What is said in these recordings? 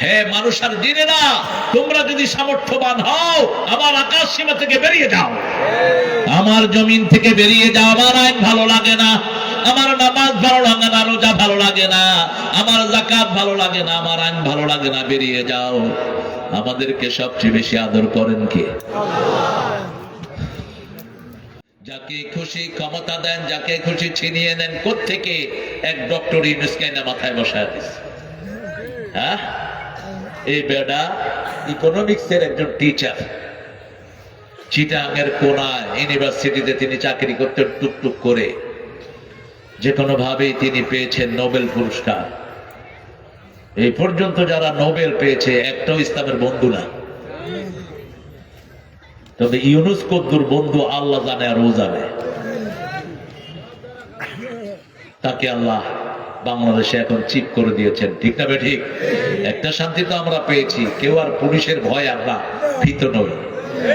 হে মানুষ আর জিনেরা, তোমরা যদি সামর্থ্যবান হও আমার আকাশ সীমা থেকে বেরিয়ে যাও, আমার জমিন থেকে বেরিয়ে যাও। আমার আইন ভালো লাগে না, আমার নামাজ ভালো লাগে না, রোজা ভালো লাগে না, আমার যাকাত ভালো লাগে না, আমার আইন ভালো লাগে না, বেরিয়ে যাও। আমাদেরকে সবচেয়ে বেশি আদর করেন কে? যাকে খুশি ক্ষমতা দেন, যাকে খুশি ছিনিয়ে নেন। কোত্থেকে এক ডক্টর ইউনুসকে না মাথায় বসায় দিচ্ছে? হ্যাঁ, এই বেডা ইকোনমিক্সের একজন টিচার, চিটাগাংয়ের কোনায় ইউনিভার্সিটিতে তিনি চাকরি করতেন টুকটুক করে। যে কোনো ভাবেই তিনি পেয়েছেন নোবেল পুরস্কার। এই পর্যন্ত যারা নোবেল পেয়েছে একটাও ইসলামের বন্ধু না। তবে ইউনুস কদ্দুর বন্ধু আল্লাহ জানে আর ও জানে। তাকে আল্লাহ বাংলাদেশে এখন চিপ করে দিয়েছেন, ঠিক না ঠিক? একটা শান্তি তো আমরা পেয়েছি, কেউ আর পুলিশের ভয় আমরা ভীত নই।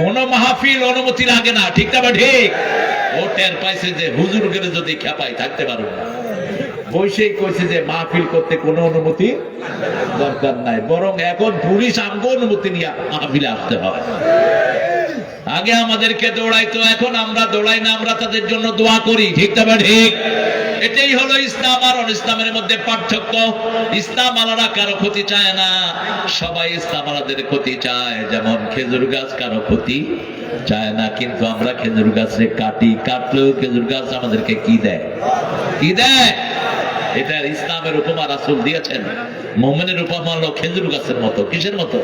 কোন মাহফিল অনুমতি লাগে না, ঠিক না ঠিক? ও টের পাইছে যে হুজুর গেলে যদি খেপাই থাকতে পারবো না, বৈশেই কইছে যে মাহফিল করতে কোনো অনুমতি দরকার নাই, বরং এখন পুলিশ আমগো অনুমতি নিয়ে মাহফিলে আসতে হয়। আগে আমাদেরকে দৌড়াইতো, এখন আমরা দৌড়াই না, আমরা তাদের জন্য দোয়া করি, ঠিক না ঠিক? এটাই হলো ইসলাম আর ইসলামের মধ্যে পার্থক্য। ইসলাম আলাদা কারো ক্ষতি চায় না, সবাই ইসলাম আলাদের ক্ষতি চায়। যেমন খেজুর গাছ কারো ক্ষতি চায় না, কিন্তু আমরা খেজুর গাছে কাটি, কাটলেও খেজুর গাছ আমাদেরকে কি দেয়? কি দেয়? এটা ইসলামের উপমা রাসূল দিয়েছেন। মুমিনের উপমা হলো খেজুর গাছের মতো। কিসের মতো?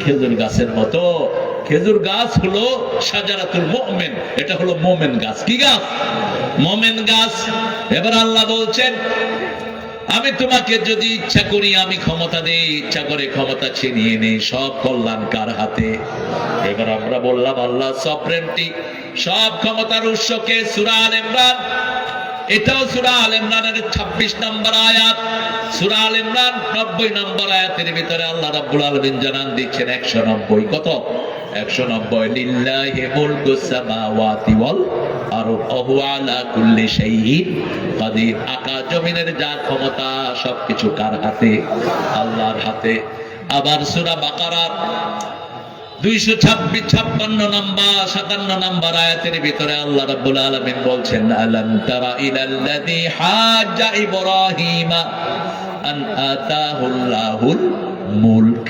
খেজুর গাছের মতো। খেজুর গাছ হলো শাজারাতুল মুমিন, এটা হলো মুমিন গাছ। কি গাছ? মুমিন গাছ। এবার আল্লাহ বলছেন, আমি তোমাকে যদি ইচ্ছা করি আমি ক্ষমতা দেই, ইচ্ছা করে ক্ষমতা ছিনিয়ে নেই, সব কল্যাণ কার হাতে? এবার আমরা বললাম আল্লাহ সফরেন্টি, সব ক্ষমতার উৎসকে। সূরা আল ইমরান, এটাও সূরা আল ইমরানের 26 নম্বর আয়াত। সূরা আল ইমরান 90 নম্বর আয়াতের ভিতরে আল্লাহ রাব্বুল আলামিন জানান দিচ্ছেন 190। কত? 190। লিল্লাহি মুলকুস সামাওয়াতি ওয়াল আরদ ওয়া হুয়া আলা কুল্লি শাইইন কাদির। আকাশ জমিনের যা ক্ষমতা সবকিছু কার হাতে? আল্লাহর হাতে। আবার সূরা বাকারার 256 নম্বর 57 নম্বর আয়াতের ভিতরে আল্লাহ রাব্বুল আলামিন বলছেন, আলাম তারা ইলাল্লাযী হাজ্জা ইব্রাহিমা আন আতাহুল্লাহুল মুলক।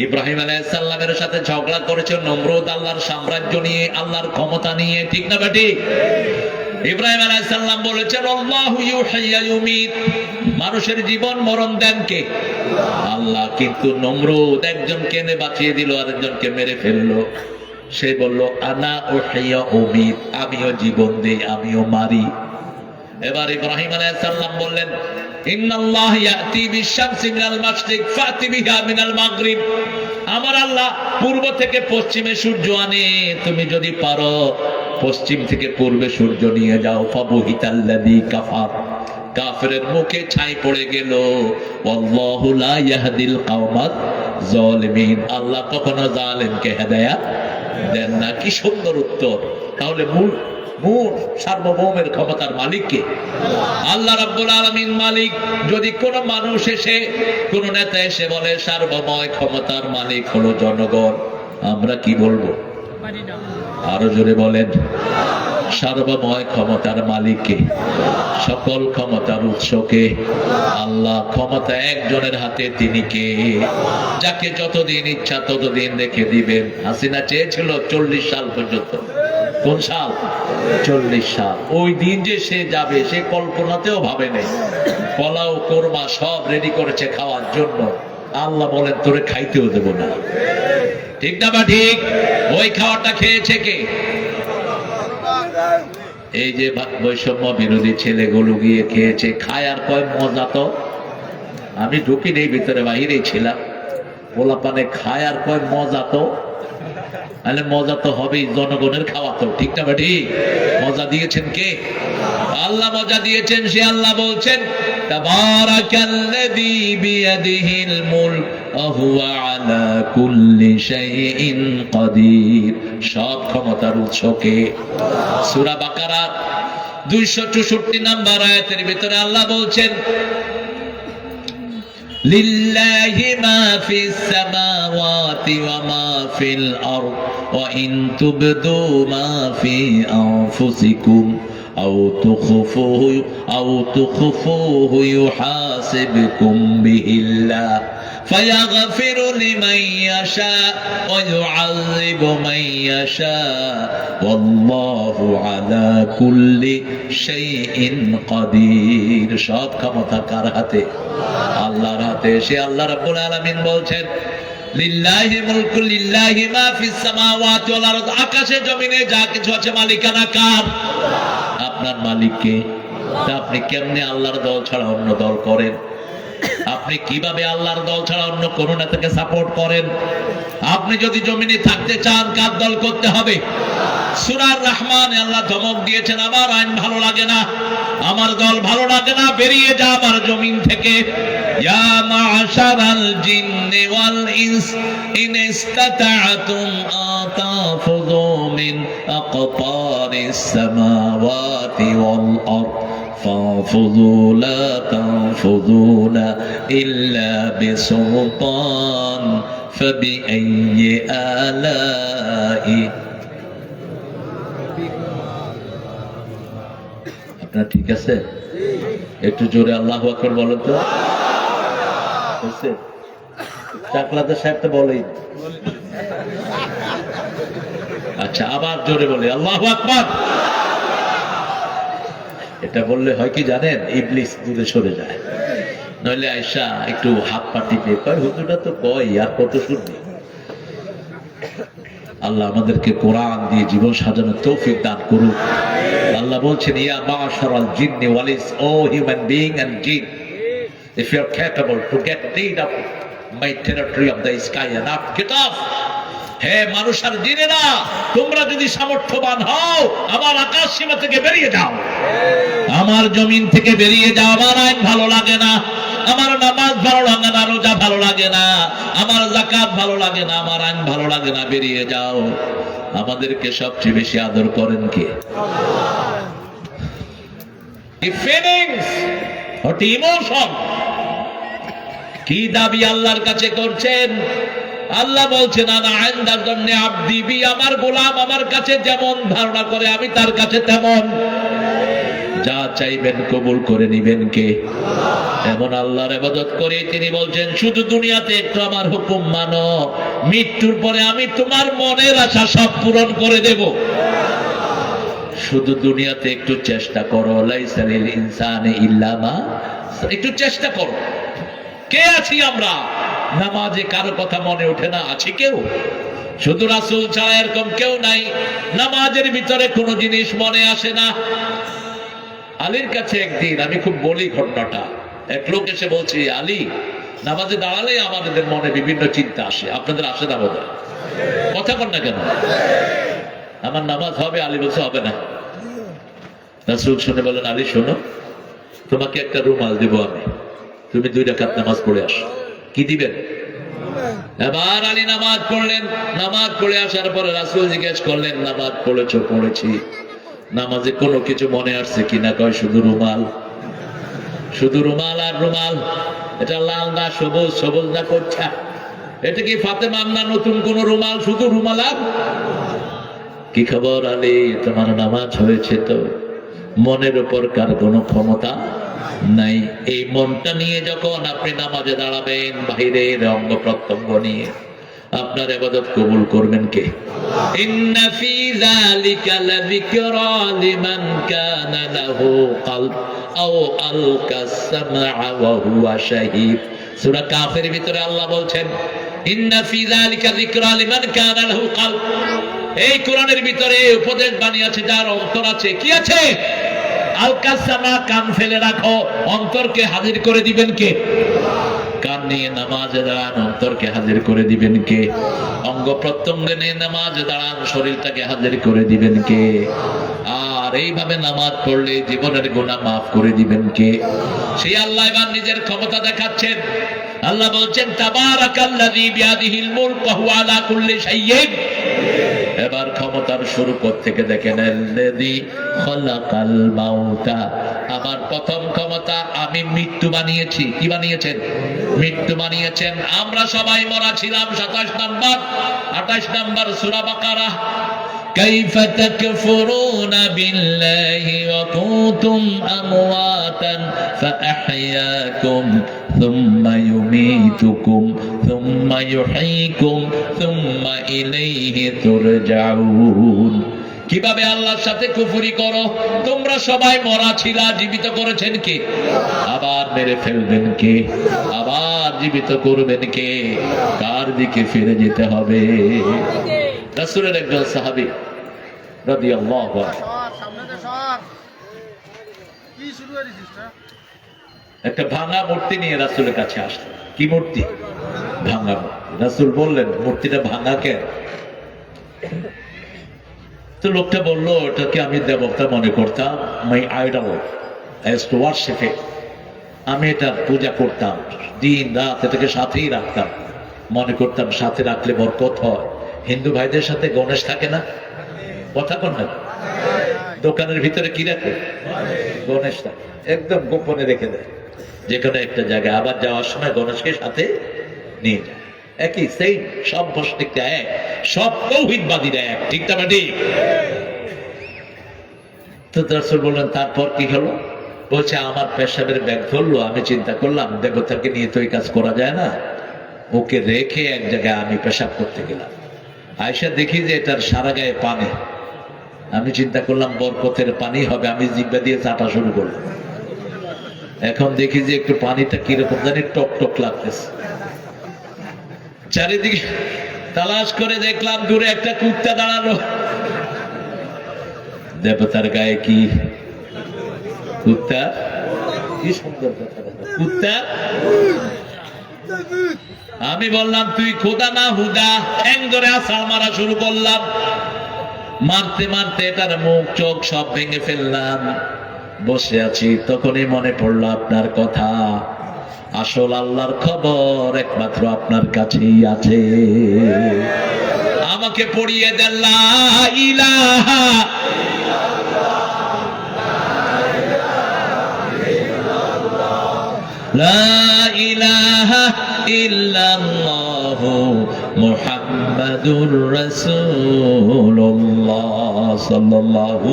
ইব্রাহিম আলাইহিস সালামের সাথে ঝগড়া করেছে নমরুদ আল্লাহর সাম্রাজ্য নিয়ে, আল্লাহর ক্ষমতা নিয়ে, ঠিক না ঠিক? ইব্রাহিম আলাইহিস সালাম বলেছেন আল্লাহু ইউহয়ি ওয়া ইউমীত, মানুষের জীবন মরণ দেন কে? আল্লাহ। কিন্তু নমরুদ একজনকে এনে বাঁচিয়ে দিল, আরেকজনকে মেরে ফেললো। সে বলল আনা উহয়ি ওয়া উমীত, আমিও জীবন দেই আমিও মারি। এবার ইব্রাহিম আলাইহিস সালাম বললেন ইন্নাল্লাহ ইয়াতি বিশ-শামসি মিনাল মাশরিক ফাতি বিহা মিনাল মাগরিব, আমার আল্লাহ পূর্ব থেকে পশ্চিমে সূর্য আনে, তুমি যদি পারো পশ্চিম থেকে পূর্বে সূর্য নিয়ে যাও। ফাবুহিতাল্লাযী কাফার, কাফেরের মুখে ছাই পড়ে গেল। আল্লাহু লা ইয়াহদিল কওমাজ জালিমিন, আল্লাহ কখনো জালেমকে হেদায়েত দেন না। কি সুন্দর উত্তর! তাহলে মূল সার্বভৌমের ক্ষমতার মালিক কে? আল্লাহ রাব্বুল আলামিন মালিক। যদি কোন মানুষ এসে, কোন নেতা এসে বলে সার্বময় ক্ষমতার মালিক হলো জনগণ, আমরা কি বলবো? আরো জোরে বলেন। সার্বময় ক্ষমতার মালিককে, সকল ক্ষমতার উৎসকে আল্লাহ। ক্ষমতা একজনের হাতে, তিনি কে? যাকে যতদিন ইচ্ছা ততদিন রেখে দিবেন। হাসিনা চেয়েছিল 40 সাল পর্যন্ত। কোন সাল? 40 সাল। ওই দিন যে সে যাবে সে কল্পনাতেও ভাবে নেই। পোলাও কোরমা সব রেডি করেছে খাওয়ার জন্য। আল্লাহ বলেন তোরে খাইতেও দেব না, ঠিক না বা ঠিক? ওই খাওয়াটা খেয়েছে কে? এই যে বৈষম্য বিরোধী ছেলেগুলো গিয়ে খেয়েছে। খায় আর কয় মজা তো। আমি ঢুকি নেই ভিতরে, বাহিরেই ছিলাম। পোলাপানে খায় আর কয় মজা তো। তাহলে মজা তো হবেই, জনগণের খাওয়া তো, ঠিক না ঠিক? মজা দিয়েছেন কে? আল্লাহ মজা দিয়েছেন। সে আল্লাহ বলছেন তাবারাকাল্লাযী বিয়াদিহিল মুলক ওয়া হুয়া আলা কুল্লি শাইইন কাদির, সব ক্ষমতার উৎস কে? সূরা বাকারা 264 নম্বর আয়াতের ভিতরে আল্লাহ বলছেন লিল্লাহি মা ফিস সামাওয়াতি ওয়া মা ফিল আরদ ওয়া ইন তুবদু মা ফি আনফুসিকুম আও তুখফুহু ইউহাসিবকুম বিহিল্লাহ ফায়াগফিরু লিমান ইয়াশা ওয়া ইউআযযিবু মান ইয়াশা ওয়াল্লাহু আলা কুল্লি শাইইন কাদির। সব ক্ষমতা কার হাতে? আল্লাহর হাতে। সে আল্লাহ রাব্বুল আলামিন বলছেন লিল্লাহি মুলকু লিল্লাহি মা ফিস সামাওয়াতি ওয়াল আরদ, আকাশে জমিনে যা কিছু আছে মালিকানা কার? আপনার মালিককে। তা আপনি কেমনে আল্লাহর দল ছাড়া অন্য দল করেন? আপনি কিভাবে আল্লাহর দল ছাড়া অন্য কোন নেতাকে সাপোর্ট করেন? আপনি যদি জমিনে থাকতে চান কার দল করতে হবে? সূরা রহমানে আল্লাহ ধমক দিয়েছেন, আমার আইন ভালো লাগে না, আমার দল ভালো লাগে না, বেরিয়ে যা আমার জমিন থেকে। ইয়া মা'শারাল জিন্নি ওয়াল ইনস ইন ইসতাতা'তুম আতাফুযু মিন আকতারিস সামাওয়াতি ওয়াল আরদ ফাফুযু লা তানফুযুনা ইল্লা বিসুলতান ফাবিআইয়ি আলাই। আপনার ঠিক আছে? একটু জোরে আল্লাহু আকবার বলেন তো। চাকলাদার সাহেব তো বলেই। আচ্ছা, আবার জোরে বলে আল্লাহু আকবার। এটা বললে হয় কি জানেন, ইবলিস দূরে সরে যায়। নইলে আয়েশা একটু হাত পা টিপে কয়, হুজুরটা তো কয় আর কত শুনবি। আল্লাহ আমাদেরকে কোরআন দিয়ে জীবন সাজানোর তৌফিক দান করুক। আল্লাহ বলছেন, ইয়া মা'শারাল জিন্নি ওয়াল ইনস, ও হিউম্যান বিইং এন্ড জিন, if you are capable to get rid of my territory of the sky and earth, get off. হে মানুষ আর জিনেরা, তোমরা যদি সামর্থ্যবান হও আমার আকাশ সীমা থেকে বেরিয়ে যাও, আমার জমিন থেকে বেরিয়ে যাও। আমার আইন ভালো লাগে না, আমার নামাজ ভালো লাগে না, রোজা ভালো লাগে না, আমার যাকাত ভালো লাগে না, আমার আইন ভালো লাগে না, বেরিয়ে যাও। আমাদেরকে সবচেয়ে বেশি আদর করেন কে? Feelings, emotion. কি দাবি আল্লাহর কাছে করছেন? আল্লাহ বলছেন, আনা ইনদার জন্নে আবদি বি, আমার গোলাম আমার কাছে যেমন ধারণা করে আমি তার কাছে তেমন। যা চাইবেন কবুল করে নিবেন কে? এমন আল্লাহর ইবাদত করে তিনি বলছেন, শুধু দুনিয়াতে একটু আমার হুকুম মানো, মৃত্যুর পরে আমি তোমার মনের আশা সব পূরণ করে দেব। শুধু দুনিয়াতে একটু চেষ্টা করো, লাইসা লিল ইনসানি ইল্লা মা, একটু চেষ্টা করো। কে আছি আমরা? নামাজে কারো কথা মনে ওঠে না? আছি কেউ? শুধু রাসূল ছাড়া এরকম কেউ নাই। নামাজের ভিতরে কোনো জিনিস মনে আসে না। আলীর কাছে একদিন, আমি খুব বলি ঘটনাটা, এক লোক এসে বলছে, আলী, নামাজে দাঁড়ালে আমাদের মনে বিভিন্ন চিন্তা আসে, আপনাদের আসে না বোধ হয়? কথা বল না কেন? আমার নামাজ হবে? আলী বলছে হবে না। রাসূল শুনে বলেন, আলী শোনো, তোমাকে একটা রুমাল দেবো আমি, তুমি 2 রাকাত নামাজ পড়ে আসো। কি দিবেন? এবার আলী নামাজ পড়লেন। নামাজ পড়ে আসার পরে রাসূল জিজ্ঞেস করলেন, নামাজ পড়েছো? পড়েছি। নামাজে কোনো কিছু মনে আসছে কিনা? কয় শুধু রুমাল। শুধু রুমাল আর রুমাল। এটা লাল না সবুজ, সবুজ না কচ্ছা? এটা কি ফাতেমা না নতুন কোন রুমাল? শুধু রুমাল। আর কি খবর আলী, তোমার নামাজ হয়েছে তো? মনের উপর কার কোনো ক্ষমতা নাই। এই মনটা নিয়ে যখন আপনি নামাজে দাঁড়াবেন, বাহিরের অঙ্গ প্রত্যঙ্গ নিয়ে আপনার ইবাদত কবুল করবেন কে? ইন্না ফি যালিকা লাযিকরা লিমান কানা লাহু কলব আও আলকাস সামআ ওয়া হুয়া শাহীদ। সূরা কাফের ভিতরে আল্লাহ বলছেন, ইন্না ফি যালিকা যিকরা লিমান কানা লাহু কলব। এই কোরআনের ভিতরে উপদেশ বাণী আছে যার অন্তর আছে। কি আছে? আলকাস সামআ, কান ফেলে রাখো, অন্তরকে হাজির করে দিবেন কে? কান নিয়ে নামাজে দাঁড়ান, অন্তরকে হাজির করে দিবেন কে? অঙ্গ প্রত্যঙ্গ নিয়ে নামাজে দাঁড়ান, শরীরটাকে হাজির করে দিবেন কে? আর এইভাবে নামাজ পড়লে জীবনের গুনাহ মাফ করে দিবেন কে? সেই আল্লাহ এবার নিজের ক্ষমতা দেখাচ্ছেন। আল্লাহ বলছেন, তাবারাকাল্লাযী বিয়াদিহিল মুলক ওয়া হুয়া আলা কুল্লি শাইইন। এবার ক্ষমতার শুরু থেকে দেখেন, আল্লাযী খালাকাল মাউতা আমার প্রথম ক্ষমতা আমি মৃত্যু বানিয়েছি। কি বানিয়েছেন? মৃত্যু বানিয়েছেন। আমরা সবাই মরা ছিলাম। 27 নম্বর 28 নম্বর সূরা বাকারা। كيف تكفرون بالله وكنتم أمواتا فأحياكم ثم يميتكم ثم يحييكم ثم إليه ترجعون। কিভাবে আল্লাহর সাথে কুফরি করো? তোমরা সবাই মরা ছিলা, জীবিত করেছেন কে? আবার মেরে ফেলবেন কে? আবার জীবিত করবেন কে? কার দিকে ফিরে যেতে হবে? রাসূলের একজন সাহাবী রাদিয়াল্লাহু আনহু একটা ভাঙা মূর্তি নিয়ে রাসূলের কাছে আসলেন। কি মূর্তি? ভাঙা মূর্তি। রাসূল বললেন, মূর্তিটা ভাঙা কেন? তো লোকটা বললো, ওটাকে আমি দেবতা মনে করতাম, my idol, I used to worship it. আমি এটা পূজা করতাম, দিন রাত এটাকে সাথেই রাখতাম, মনে করতাম সাথে রাখলে বরকত হয়। হিন্দু ভাইদের সাথে গণেশ থাকে না? কথা কন না? দোকানের ভিতরে কি রাখে? গণেশ থাকে, একদম গোপনে রেখে দেয় যেখানে একটা জায়গায়। আবার যাওয়ার সময় গণেশকে সাথে নিয়ে যায়। একই সেই সব মুশরিকরা এক, সব তাওহীদবাদীরা এক, ঠিক না ঠিক? তো রাসূল বললেন, তারপর কি হলো? বলছে, আমার পেশাবের ব্যাগ ধরলো, আমি চিন্তা করলাম দেবতাকে নিয়ে তো এই কাজ করা যায় না, ওকে রেখে এক জায়গায় আমি পেশাব করতে গেলাম। আয়েশা দেখি যে এটার সারা গায়ে পানি। আমি চিন্তা করলাম বরকতের পানি হবে, আমি জিহ্বা দিয়ে চাটা শুরু করলাম। এখন দেখি যে একটু পানিটা কিরকম জানি টক টক লাগতেছে। চারিদিকে তালাশ করে দেখলাম দূরে একটা কুত্তা দাঁড়ানো। দেবতার গায়ে কি কুত্তা? কি সুন্দর কুত্তা! আমি বললাম, তুই খোদা না হুদা? ঠ্যাং ধরে আছাড় মারা শুরু করলাম। মারতে মারতে এটার মুখ চোখ সব ভেঙে ফেললাম। বসে আছি, তখনই মনে পড়লো আপনার কথা। আসল আল্লাহর খবর একমাত্র আপনার কাছেই আছে। আমাকে পড়িয়ে দেন লা ইলাহা লা ইলাহা ইল্লাল্লাহু মুহাম্মাদুর রাসূলুল্লাহ সাল্লাল্লাহু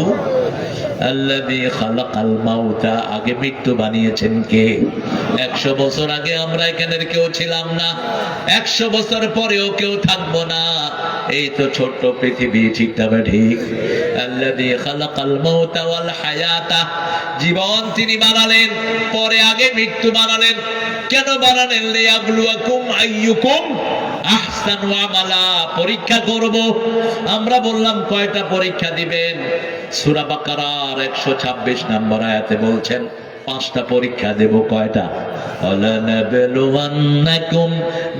আল্লাযী খালাকাল মাউতা। আগে মৃত্যু বানিয়েছেন কে? 100 বছর আগে আমরা এখানের কেউ ছিলাম না, 100 বছর পরেও কেউ থাকবো না। এই তো ছোট্ট পৃথিবী, ঠিক না ঠিক? আল্লাযী খালাকাল মাউতা ওয়াল হায়াতা, জীবন তিনি বানালেন, পরে আগে মৃত্যু বানালেন। কেন বানালেন? লিয়াবলুয়াকুম আইয়ুকুম আহসানু আমালা, পরীক্ষা করব। আমরা বললাম, কয়টা পরীক্ষা দিবেন? সূরা বাকারার 126 নম্বর আয়াতে বলছেন 5টা পরীক্ষা দেব। কয়টা? ওয়ালানাবলুওয়ান্নাকুম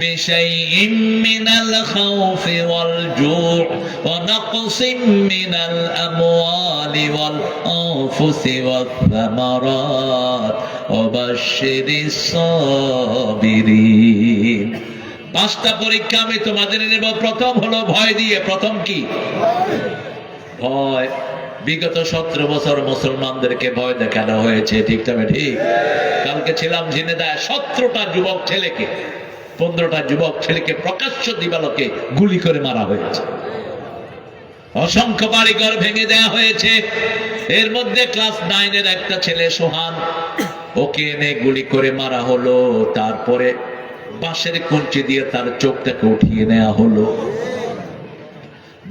বিশাইইম মিনাল খাউফি ওয়াল জু'i ওয়া নাকসিম মিনাল আমওয়ালি ওয়াল আনফুসি ওয়াথ থামারাত ওয়া বাশশিরিস সাবিরিন। 5টা পরীক্ষা আমি তোমাদের নেব। প্রথম হলো ভয় দিয়ে। প্রথম কি? ভয়। বিগত 17 বছর মুসলমানদেরকে ভয় দেখানো হয়েছে, ঠিক তবে ঠিক? কালকে ছিলাম ঝিনেদায়, 17টা যুবক ছেলেকে, 15টা যুবক ছেলেকে প্রকাশ্য দিবালোকে গুলি করে মারা হয়েছে। অসংখ্য বাড়িঘর ভেঙে দেয়া হয়েছে। এর মধ্যে ক্লাস 9-এর একটা ছেলে সোহান, ওকে এনে গুলি করে মারা হলো। তারপরে বাঁশের কঞ্চি দিয়ে তার চোখটাকে উঠিয়ে নেওয়া হলো।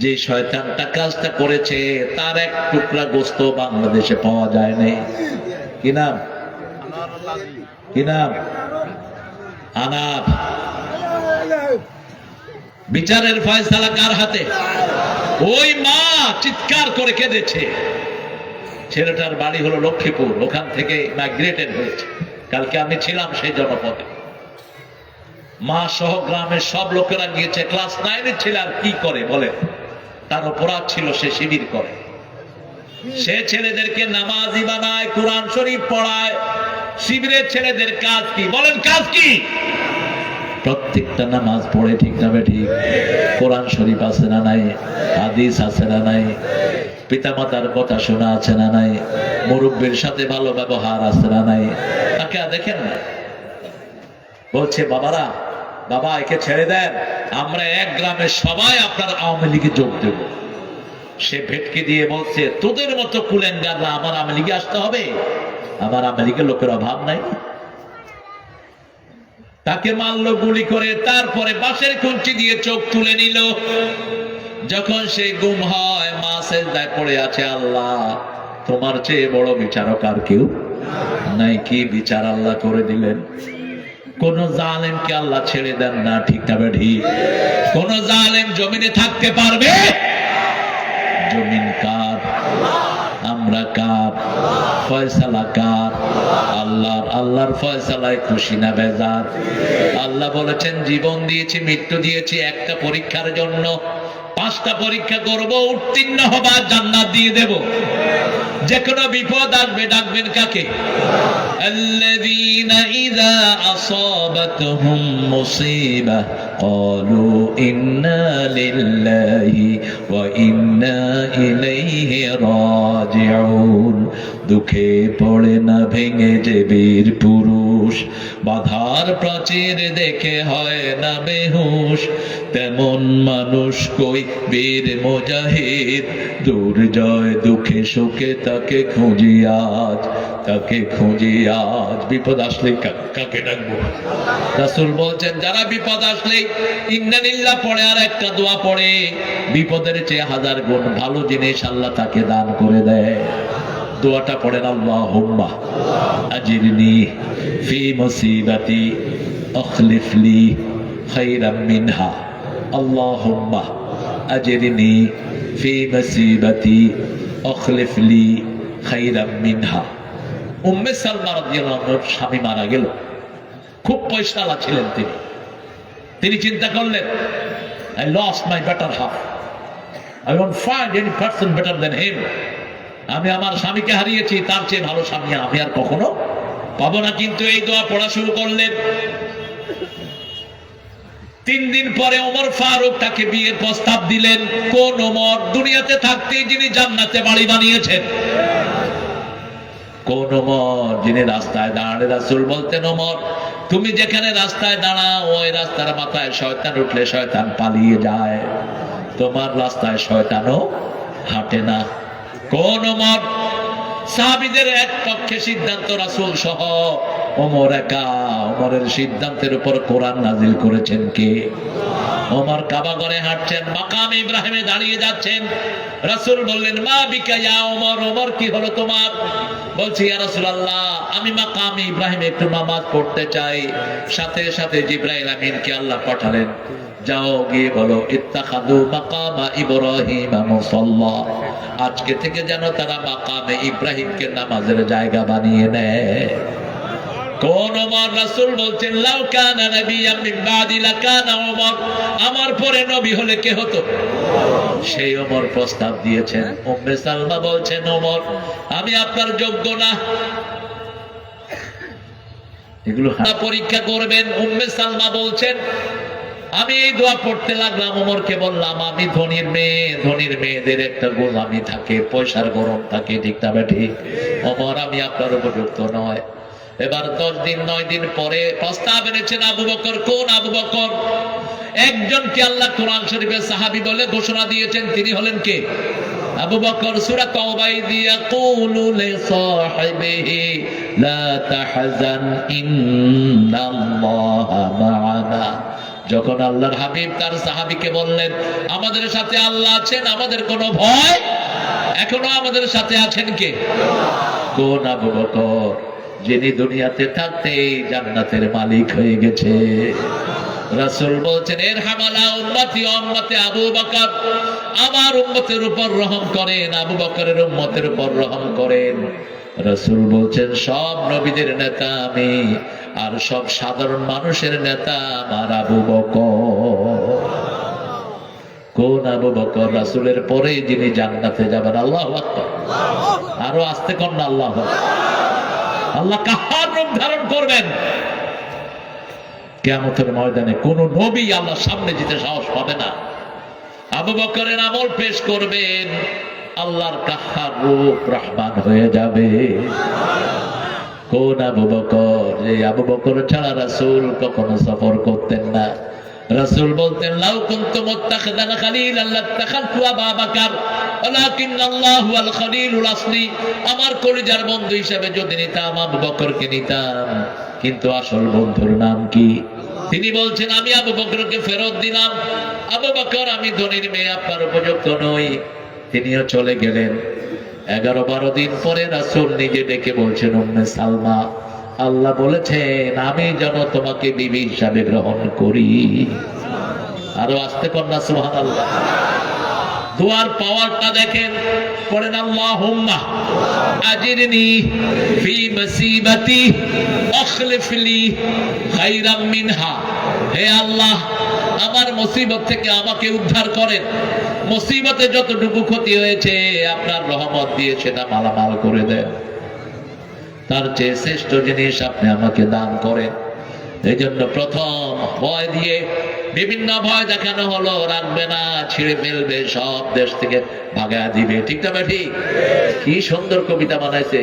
যে শয়তানটা কাজটা করেছে তার এক টুকরা গোস্ত বাংলাদেশে পাওয়া যায় নাই। কি নাম? কি নাম? আনার। বিচারের ফয়সালা কার হাতে? ওই মা চিৎকার করে কেঁদেছে। ছেলেটার বাড়ি হলো লক্ষ্মীপুর, ওখান থেকে মাইগ্রেটেড হয়েছে। কালকে আমি ছিলাম সেই জনপদে। মা সহ গ্রামের সব লোকেরা গিয়েছে। ক্লাস 9-এর ছেলে আর কি করে বলে? তার অপরাধ ছিল সে শিবির করে। সে ছেলেদেরকে নামাজি বানায়, কোরআন শরীফ পড়ায়। শিবিরের ছেলেদের কাজ কি বলেন? কাজ কি? প্রত্যেকটা নামাজ পড়ে, ঠিক না ঠিক? কোরআন শরীফ আছে না নাই? হাদিস আছে না নাই? পিতামাতার কথা শোনা আছে না নাই? মুরব্বীর সাথে ভালো ব্যবহার আছে না নাই? তাকে দেখেন না, বলছে বাবারা, বাবা একে ছেড়ে দেন, আমরা এক গ্রামের সবাই আপনার আওয়ামী লীগে যোগ দেব। সে ভেটকি দিয়ে বলছে, তোদের মতো কুলেঙ্গাররা আমার আওয়ামী লীগে আসতে হবে? আমার আওয়ামী লীগের লোকের অভাব নাই। তাকে মারলো গুলি করে, তারপরে বাঁশের কঞ্চি দিয়ে চোখ তুলে নিল। যখন সে গুম হয়, মা সেজদায় পড়ে আছে, আল্লাহ তোমার চেয়ে বড় বিচারক আর কেউ নাই। কি বিচার আল্লাহ করে দিলেন! কোন জালেমকে আল্লাহ ছেড়ে দেন না, ঠিক না ঠিক? কোন জালেম জমিনে থাকতে পারবে? জমিন কার? আমরা কার? ফয়সালা কার? আল্লাহর। আল্লাহর ফয়সালায় খুশি না বেজার? আল্লাহ বলেছেন, জীবন দিয়েছি, মৃত্যু দিয়েছি একটা পরীক্ষার জন্য। 5টা পরীক্ষা করব, উত্তীর্ণ হবা, জান্নাত দিয়ে দেব। যে কোনো বিপদ আসবে, ডাকবেন কাকে? الذين إذا أصابتهم مصيبة قالوا إنا لله وإنا إليه راجعون। দুঃখে পড়ে না ভেঙে যে বীর পুরুষ, বাধার প্রাচীর দেখে হয় না বেহুশ, তেমন মানুষ কই বীর মুজাহিদ, দুর্জয় দুঃখে সুখে তাকে খুঁজি আজ, তাকে খুঁজি আজ। বিপদ আসলে কাকে ডাকবো? রাসূল বলছেন, যারা বিপদ আসলে ইন্না লিল্লাহ পড়ে আর একটা দোয়া পড়ে, বিপদের চেয়ে 1000 গুণ ভালো জিনিস আল্লাহ তাকে দান করে দেয়। দোয়াটা পড়েন, আল্লাহুম্মা আজিরনি ফি মুসিবাতি আখলিফ লি খায়রাম মিনহা। আল্লাহুম্মা আজিরনি ফি মুসিবাতি আখলিফ লি খায়রাম মিনহা। উম্মে সালমা রাদিয়াল্লাহু আনহার স্বামী মারা গেল, খুব পয়সাওয়ালা ছিলেন তিনি চিন্তা করলেন, I lost my better half, I won't find any person better than him। আমি আমার স্বামীকে হারিয়েছি, তার চেয়ে ভালো স্বামী আমি আর কখনো পাবো না। কিন্তু এই দোয়া পড়া শুরু করলেন। 3 দিন পরে ওমর ফারুক তাকে বিয়ের প্রস্তাব দিলেন। কোন ওমর? দুনিয়াতে থাকতেই যিনি জান্নাতে বাড়ি বানিয়েছেন। কোন ওমর? যিনি রাস্তায় দাঁড়ালে রাসূল বলতেন, ওমর তুমি যেখানে রাস্তায় দাঁড়াও, ওই রাস্তার মাথায় শয়তান উঠলে শয়তান পালিয়ে যায়, তোমার রাস্তায় শয়তানও হাঁটে না। কোন ওমর? সাহাবীদের এক পক্ষে সিদ্ধান্ত, রাসূল সহ ওমর একা। ওমরের সিদ্ধান্তের উপর কোরআন নাজিল করেছেন কে? ওমর কাবা ঘরে হাঁটছেন, মাকাম ইব্রাহিমে দাঁড়িয়ে যাচ্ছেন। রাসূল বললেন, মা বিকা ইয়া ওমর, ওমর কি হলো তোমার? বলছি, ইয়া রাসূলুল্লাহ, আমি মাকাম ইব্রাহিমে একটু নামাজ পড়তে চাই। সাথে সাথে জিবরাইল আমিনকে আল্লাহ পাঠালেন, যাও গিয়ে বলো, ইত্তাখাযু মাকামা ইব্রাহিমা মুসাল্লা, আজকে থেকে যেন তারা মাকামে ইব্রাহিমকে নামাজের জায়গা বানিয়ে নেয়। কোন ওমর? রাসূল বলছেন, লাউ কানা নাবিয়্যাম মিন বাদি লাকানা ওমর, আমার পরে নবী হলে কে হতো? সেই ওমর প্রস্তাব দিয়েছেন। উম্মে সালমা বলছেন, ওমর আমি আপনার যোগ্য না। এগুলো পরীক্ষা করবেন। উম্মে সালমা বলছেন, আমি এই দোয়া পড়তে লাগলাম, ওমরকে বললাম, আমি ধনীর মেয়ে, ধনীর মেয়েদের একটা গোলামি থাকে, পয়সার গরম থাকে, ঠিক না ঠিক? ওমর আমি আপনার উপযুক্ত নয়। এবার 10 দিন 9 দিন পরে প্রস্তাব এনেছেন আবু বকর। কোন আবু বকর? একজনকে আল্লাহ কোরআন শরীফে সাহাবী বলে ঘোষণা দিয়েছেন, তিনি হলেন কে? আবু বকর। সূরা তাওবায় ইয়াকুলু লিসাহিবিহি লা তাহজান ইন্নাল্লাহা মা'ানা। যখন আল্লাহর হাবিব তার সাহাবীকে বললেন, আমাদের সাথে আল্লাহ আছেন, আমাদের কোনো ভয়। এখনো আমাদের সাথে আছেন কে? কোন আবু বকর? যিনি দুনিয়াতে থাকতে জান্নাতের মালিক হয়ে গেছে। রাসূল বলছেন, ইরহামালা উম্মতি উম্মতে আবু বকর, আমার উম্মতের উপর রহম করেন, আবু বকরের উম্মতের উপর রহম করেন। রাসূল বলছেন, সব নবীদের নেতা আমি, আর সব সাধারণ মানুষের নেতা আমার আবু বকর। কোন আবু বকর? রাসূলের পরে যিনি জান্নাতে যাবেন। আল্লাহু আকবার। আরো আস্তে কোন না, আল্লাহু আকবার। আল্লাহ কাহার রূপ ধারণ করবেন কিয়ামতের ময়দানে? কোন নবী আল্লাহর সামনে যেতে সাহস পাবে না। আবু বকরের আমল পেশ করবেন। আল্লাহর কাহ্হার রূপ রহমান হয়ে যাবে। কোন আবু বকর? যে আবু বকর ছাড়া রাসূল কখনো সফর করতেন না। রাসূল বলতেন, লাউ কুনতু মুত্তাখিদান খালিলান লাত্তাখাযতু আবু বকর ওয়ালাকিন্নাল্লাহু আল খালিলুল আসলি। আমার কলিজার বন্ধু হিসেবে যদি নিতাম আবু বকরকে নিতাম, কিন্তু আসল বন্ধুর নাম কি? তিনি বলছেন, আমি আবু বকরকে ফেরত দিলাম। আবু বকর, আমি ধনীর মেয়ে, আপনার উপযুক্ত নই। তিনিও চলে গেলেন। 11-12 দিন পরে রাসূল নিজে ডেকে বলছেন, উম্মে সালমা, আল্লাহ বলেছেন আমি যেন তোমাকে বিবি হিসাবে গ্রহণ করি। আরো আসতে কন্যা সুবহানাল্লাহ। দোয়ার পাওয়ারটা দেখেন। পড়েন, আল্লাহুম্মা আজিরনি ফি মুসিবাতি আখলিফ লি খায়রাম মিনহা। হে আল্লাহ, আমার মুসিবত থেকে আমাকে উদ্ধার করেন। মুসিবতে যতটুকু ক্ষতি হয়েছে আপনার রহমত দিয়ে সেটা মালামাল করে দেন। তার চেয়ে শ্রেষ্ঠ জিনিস আপনি আমাকে দান করেন। এই জন্য প্রথম ভয় দিয়ে বিভিন্ন ভয় দেখানো হলো, রাখবে না, ছিঁড়ে ফেলবে, সব দেশ থেকে ভাগায় দিবে। ঠিক না ঠিক? কি সুন্দর কবিতা বানাইছে,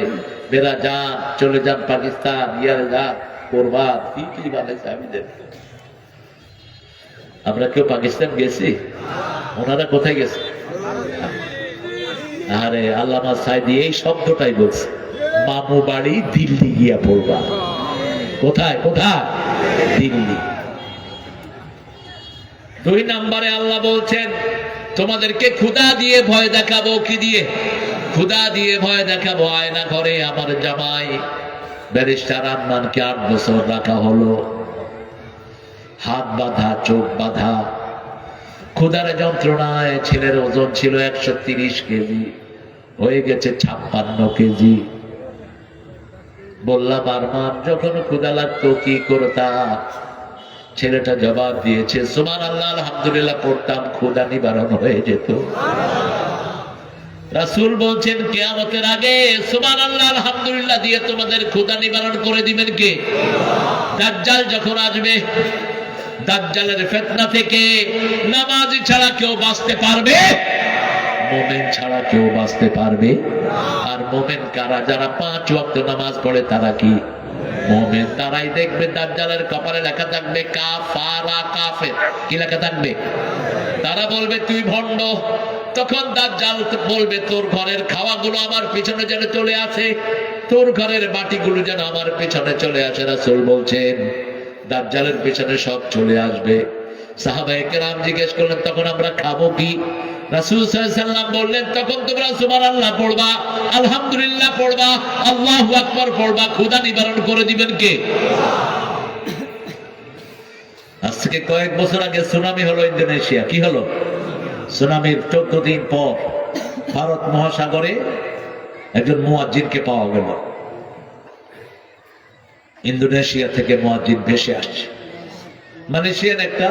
বেরা যান, চলে যান পাকিস্তান, ইয়ারে যান করবা, কি বানাইছে আমি দেখি। আমরা কেউ পাকিস্তান গেছি? ওনারা কোথায় গেছে? আরে আল্লামা সাইদি এই শব্দটাই বলছে, মামু বাড়ি দিল্লি গিয়া পড়বা। কোথায় কোথায়? দিল্লি। 2 নম্বরে আল্লাহ বলছেন, তোমাদেরকে ক্ষুধা দিয়ে ভয় দেখাবো। কি দিয়ে? ক্ষুধা দিয়ে ভয় দেখাবো। আয়না ঘরে আমার জামাই ব্যারিস্টার আদনানকে 8 বছর রাখা হলো, হাত বাঁধা, চোখ বাঁধা, ক্ষুধার যন্ত্রণায়। ছেলের ওজন ছিল 130 কেজি, হয়ে গেছে 56 কেজি। বললাম, আরমান, যখন ক্ষুধা লাগতো কি করতা? ছেলেটা জবাব দিয়েছে, সুবহানাল্লাহ, আলহামদুলিল্লাহ পড়তাম, ক্ষুধা নিবারণ হয়ে যেত। রাসূল বলছেন, কিয়ামতের আগে সুবহানাল্লাহ আলহামদুলিল্লাহ দিয়ে তোমাদের ক্ষুধা নিবারণ করে দিবেন কে? দাজ্জাল যখন আসবে, দাজ্জালের ফিতনা থেকে নামাজি ছাড়া কেউ বাঁচতে পারবে? মুমিন ছাড়া কেউ বাঁচতে পারবে? আর মুমিন কারা? যারা 5 ওয়াক্ত নামাজ পড়ে তারা কি মুমিন। তারাই দেখবে দাজ্জালের কপালে লেখা থাকবে কাফারা, কাফের। কি লেখা থাকবে? তারা বলবে তুই ভণ্ড। তখন দাজ্জাল বলবে, তোর ঘরের খাওয়াগুলো আমার পিছনে যেন চলে আসে, তোর ঘরের বাটিগুলো যেন আমার পিছনে চলে আসে। রাসূল বলছেন, দাজ্জালের পিছনে সব চলে আসবে। সাহাবায়ে কেরাম জিজ্ঞেস করলেন, তখন আমরা খাবো কি? রাসূল সাল্লাল্লাহু আলাইহি ওয়াসাল্লাম বললেন, তখন তোমরা সুবহানাল্লাহ পড়বা, আলহামদুলিল্লাহ পড়বা, আল্লাহু আকবার পড়বা। ক্ষুধা নিবারণ করে দিবেন কে? আজ থেকে কয়েক বছর আগে সুনামি হলো ইন্দোনেশিয়া। কি হলো? সুনামির 14 দিন পর ভারত মহাসাগরে একজন মুয়াজ্জিনকে পাওয়া গেল। ইন্দোনেশিয়া থেকে মুয়াজ্জিন ভেসে আসছে। মালয়েশিয়ার একটা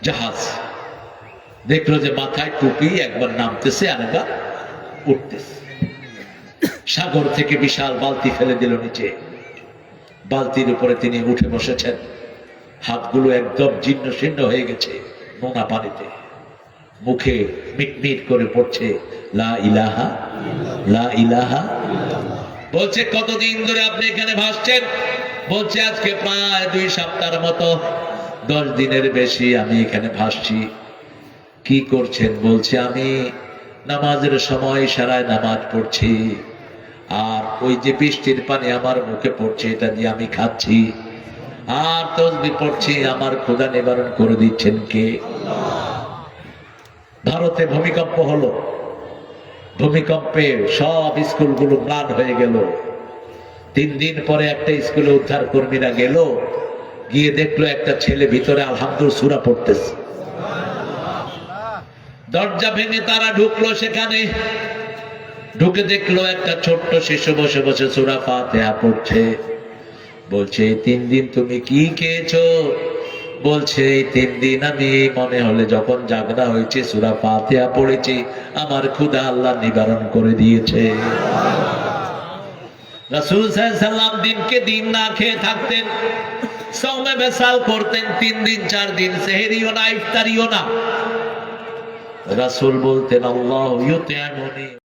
জাহাজ দেখলো যে মাথায় টুপি, একবার নামতেছে আরেকবার উঠতেছে। সাগর থেকে বিশাল বালতি ফেলে দিল নিচে। বালতির উপরে তিনি উঠে বসেছেন। হাতগুলো একদম জীর্ণ শীর্ণ হয়ে গেছে নোনা পানিতে। মুখে মিটমিট করে পড়ছে লা ইলাহা, লা ইলাহা। বলছে, কতদিন ধরে আপনি এখানে ভাসছেন? বলছে, আজকে প্রায় 2 সপ্তাহের মতো, 10 দিনের বেশি আমি এখানে ভাসছি। কি করছেন? বলছে, আমি নামাজের সময় ইশারায় নামাজ পড়ছি, আর ওই যে বৃষ্টির পানি আমার মুখে পড়ছে এটা দিয়ে আমি খাচ্ছি, আর তাসবিহ পড়ছি। আমার ক্ষুধা নিবারণ করে দিচ্ছেন কে? ভারতে ভূমিকম্প হলো। ভূমিকম্পে সব স্কুলগুলো ম্লান হয়ে গেল। 3 দিন পরে একটা স্কুলে উদ্ধার কর্মীরা গেল, গিয়ে দেখলো একটা ছেলে ভিতরে আলহামদুলিল্লাহ সূরা পড়তেছে। দরজা ভেঙে তারা ঢুকলো সেখানে। ঢুকে দেখলো একটা ছোট্ট শিশু বসে বসে সূরা ফাতিহা পড়ছে। বলছে, 3 দিন তুমি কি খেয়েছো? বলছে, এই 3 দিন আমি মনে হলে যখন জাগনা হয়েছে সূরা ফাতিহা পড়েছি, আমার ক্ষুধা আল্লাহ নিবারণ করে দিয়েছে। রাসূল সাল্লাল্লাহু আলাইহি ওয়াসাল্লাম দিনকে দিন না খেয়ে থাকতেন, সওমে বেসাল করতেন। 3 দিন 4 দিন সেহরিও না, ইফতারিও না। রাসূল বলতেন আল্লাহু ইউতি'মুনি